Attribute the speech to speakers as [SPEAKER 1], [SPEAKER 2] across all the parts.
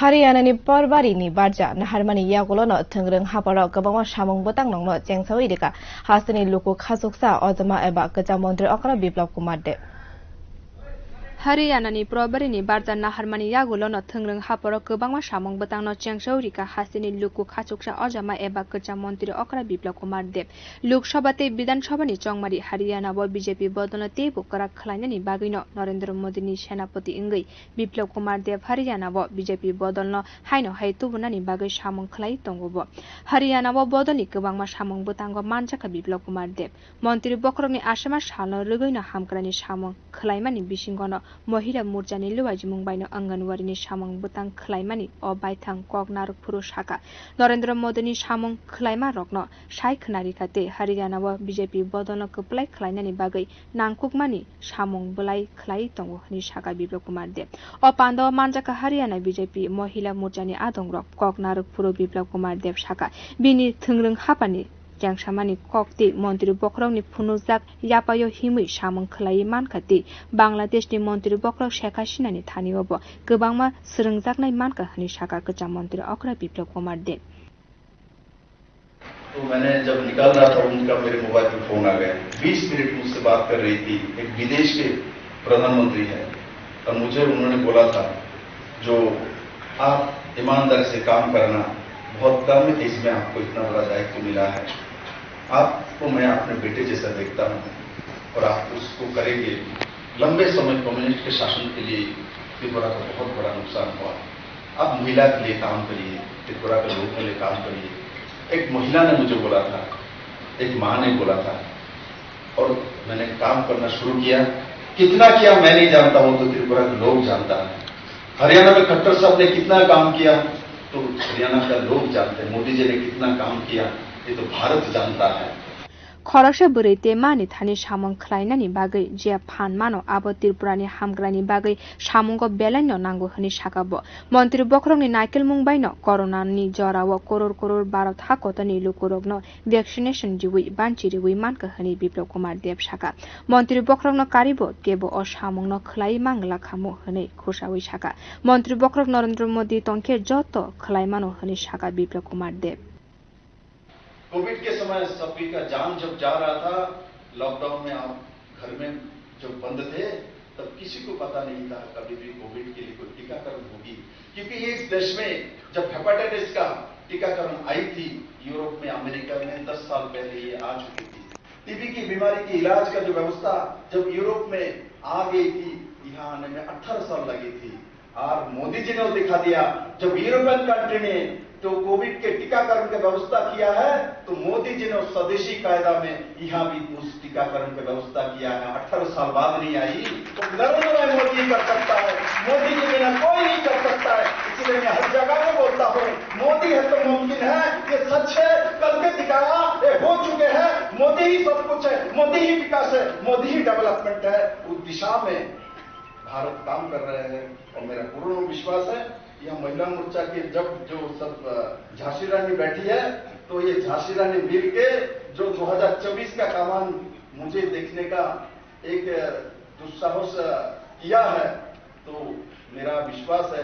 [SPEAKER 1] Haryana Parbarini Barja, Naharmani Yagolono, Tungring Haparo, Gabama Shamong Botangno, Jengsawidica, Hasani Luku Kasuksa, Ozama Eba, Gatamondre Okra Bibla Kumade.
[SPEAKER 2] Haryana Parbarini Barja, Naharmani Yagolono, Tungring Haparo, Gabama Shamong Botangno, Jengsawidica, Hasani Luku Kasuksa, Ozama Eba, Gatamondre Okra Bibla Kumade. Luk Shabate Bidan Shabani Chongmari, Haryana, BJP Bodona Tebu, Karak Klanani Bagino, Narendra Modini Senapati Ingi, Bibla Kumade, Haryana, BJP Bodolno, Haino Haitubunani Bagai Shamong Klai Tongobo. Haryana Bodoli Gabama Shamong Botango Manjaka Bibla Kumade. Montiri Bokroni Ashama Shalo, Rugina Hamkrani Shamong, Klaimani Bishingono, Mohira Murjani Luajimung Bino Anganwarini Shamong Botang Klaimani, or Baitang Kognar Purushaka. Narendra Modini Shamong Klaima Rogno, Shai Knarikate, Haryana BJP Bodono Kuplai Klainani Bagai, Nankukmani, Shamong Bulai Klai Tongo, Nishaka Bibla Kumade. O Pando Manjaka Haryana BJP, Mohila Murjani Adongrok, Kognar Puru Bibla Kumade Shaka, Bini Tungrung Hapani. Jang Shamani Kokti, Montiri Bokrong ni Punuzak, Yapayo Himi, Shamong Klai Mankati, Bangladesh ni Montiri Bokrong Shekashina ni Taniobo, Gabama Surungzak na Manka Hanishaka Kaja Montiri Okra Bibla Kumade.
[SPEAKER 3] तो मैंने जब निकल रहा था उनका मेरे mobile पर phone आ गया 20 मिनट मुझसे बात कर रही थी एक विदेश के प्रधानमंत्री हैं और मुझे उन्होंने बोला था जो आप ईमानदारी से काम करना बहुत कम इसमें आपको इतना बड़ा दायित्व मिला है आपको मैं अपने बेटे जैसा देखता हूं और आप उसको करेंगे लंबे समय कम्युनिस्ट के शासन के लिए त्रिपुरा का बहुत बड़ा नुकसान हुआ आप महिला के लिए काम करिए त्रिपुरा के लोगों के लिए काम करिए एक महिला ने मुझे बोला था एक मां ने बोला था और मैंने काम करना शुरू किया कितना किया मैं नहीं जानता हूं तो त्रिपुरा के लोग जानता है हरियाणा में खट्टर साहब ने कितना काम किया तो हरियाणा का लोग जानते हैं मोदी जी ने कितना काम किया ये तो भारत जानता है
[SPEAKER 2] Khorasha Burete Mani Thani Shamong Klainani Bagai, Jia Pan Mano, Abo Tirpurani Hamgrani Bagai, Shamongo Belano Nango Hani Shakabo, Montiri Bokroni Nikel Mumbaino, Coronani Jorawa, Koror Barat Hakotani Lukurogno, Vaccination Jiwi, Banchiri, Manka Hani Biblo Kumar Deb Shaka, Montiri Bokrogno Karibo, Gebo or Shamongno Klai Mangla Kamo Hane, Kushawi Shaka, Montiri Bokrog Norandro Modi Tonke Joto, Klaimano Hani Shaka Biblo Kumar Deb.
[SPEAKER 3] Covid के समय सभी का जान जब जा रहा था lockdown में आप घर में जब बंद थे तब किसी को पता नहीं था कभी भी कोविड के लिए कोई टीकाकरण होगी क्योंकि इस देश में जब हेपेटाइटिस का टीकाकरण आई थी यूरोप में अमेरिका में 10 साल पहले ये आ चुकी थी टीबी की बीमारी की इलाज का जो व्यवस्था जब यूरोप में आ गई थी यहाँ आने में 18 साल लगी थी और मोदी जी ने दिखा दिया जब यूरोपियन कंट्री ने तो कोविड के टीकाकरण की व्यवस्था किया है तो मोदी जी ने स्वदेशी कायदा में यहाँ भी उस टीकाकरण की व्यवस्था किया है 18 साल बाद नहीं आई तो नरेंद्र मोदी कर सकता है मोदी के बिना कोई नहीं कर सकता है इसलिए मैं हर जगह में बोलता हूँ मोदी है तो मुमकिन है ये सच है करके दिखाया ये हो चुके हैं मोदी ही सब कुछ है मोदी ही विकास है मोदी ही डेवलपमेंट है उस दिशा में भारत काम कर रहे हैं और मेरा पूर्ण विश्वास है यह महिला मोर्चा के जब जो सब झांसी रानी बैठी है तो ये झांसी रानी मिल के जो 2024 का कामान मुझे देखने का एक दुस्साहस किया है तो मेरा विश्वास है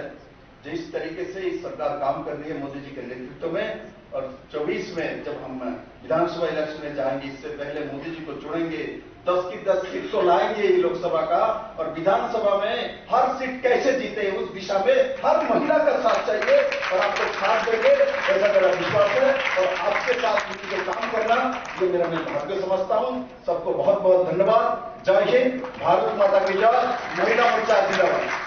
[SPEAKER 3] जिस तरीके से इस सरकार काम कर रही है मोदी जी के नेतृत्व में और 24 में जब हम विधानसभा इलेक्शन में जाएंगे इससे पहले मोदी जी को चुनेंगे 10 की 10 सीट तो लाएंगे लोकसभा का और विधानसभा में हर सीट कैसे जीते उस दिशा में हर महिला का साथ चाहिए और आपको साथ देंगे ऐसा मेरा विश्वास है और आपके साथ मिलकर काम करना ये मेरा मैं भाग्य समझता हूं सबको बहुत बहुत धन्यवाद जय हिंद भारत माता की जय महिला मोर्चा जिंदाबाद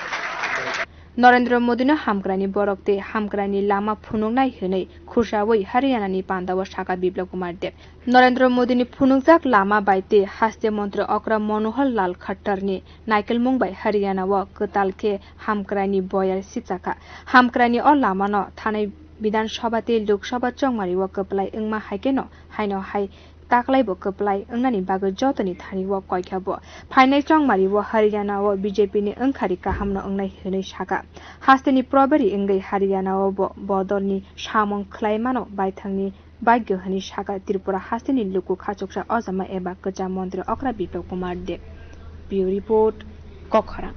[SPEAKER 2] Narendra Modi no Hamgrani Borokte, Hamgrani Lama Punungai Hune, Kushawi, Haryana Pandawa Shaka Bibla Kumar Deb. Narendra Modi ni Punungzak Lama Baite, Haste Montre Okra Monohal Lal Khatarni, Nikel Mumbai, Haryana wa Kutalke, Hamgrani Boyar Sitsaka, Hamgrani or Lama no, Tane Bidan Shabate, Luk Shabat Chongmari Wakaplai Ingma Haikeno, Haino Hai. Taklai bo keplai engnani bago jotoni thani wo koikhabo phainai chongmari wo Haryana wo BJP ni engkhari kahamno engnai hene shaka hasteni proberi engai Haryana wo bodolni samong khlaimano baithangni bagyo hani shaka Tripura hasteni luku khachoksa ozama eba kaja mantri Okra Bibla Kumar Deb Bureau Report Kokhara